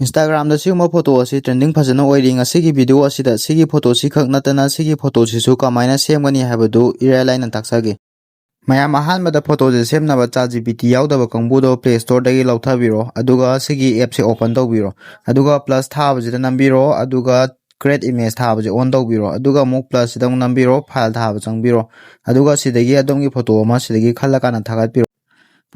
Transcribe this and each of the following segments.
Instagram da siguma photo asi trending phajana oiri ngasigi video asida sigi photo si khak natana sigi photo sisu kamaina semgani habadu iralaina taksage mayam ahanbada photo je semnaba ChatGPT yaudaba kangbudo Play Store dagi lauthabiro aduga sigi app se open tawbiro aduga plus thabajida nambiro aduga create image thabaje on tawbiro aduga muk plus sidang nambiro file thaba changbiro aduga sidagi adongi photo ama sidagi khallakana thagatbiro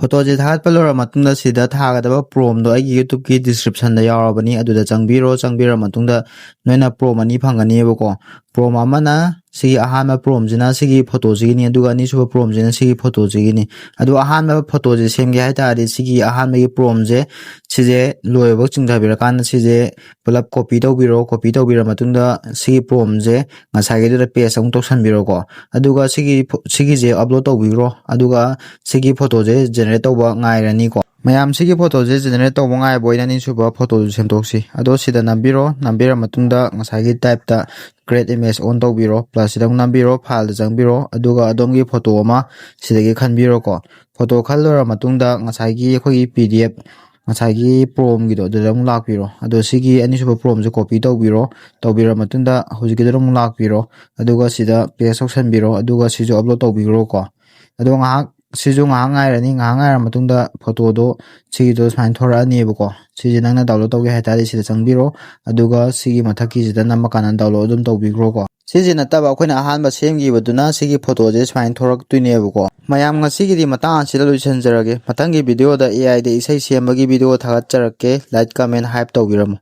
photo je thagat palora matungda sida thagadaba prom do agi YouTube ki description da yarabani aduda changbira matungda noina prom ani phangani bako prom amana sigi ahama prom jina sigi photo jigini aduga ni suba prom jina sigi photo jigini adu ahama photo je semge haita ade sigi ahama gi prom je sije loyebak chingdabira kan sije pulap copy tawbira matungda sigi prom je ngasage du paste ang toksanbiro ko aduga sigi je upload tawbiro aduga sigi photo je generate tawba ngairani ko mayam sigi photo je generate tawba ngai boina ni suba photo semtoksi ado sida nambira matungda ngasage type ta create image on tawbiro plus sidang nambiro file jangbiro aduga adongi photo ama sidagi khanbiro ko photo khallora matungda ngasagi khoi PDF ngasagi prom gido dadam lakbiro ado sigi ani suba prom je copy tawbira matungda hojiki dadam lakbiro aduga sida paste option aduga sijo upload tawbiro ko ado ngahak sijo ngairani ngaira matungda photo do sigi do sign thora ani bako sigi nangna download tawge haitari sida changbiro aduga sigi mathaki sida namakana download dum tawbigro ko sigi nataba akoina ahanba semgi baduna sigi photo je sign thorak tuine bako mayam ngasi gi matang sida loisanjarage matangi video da AI de isai sembagi video thagat charake like comment hype tawbiram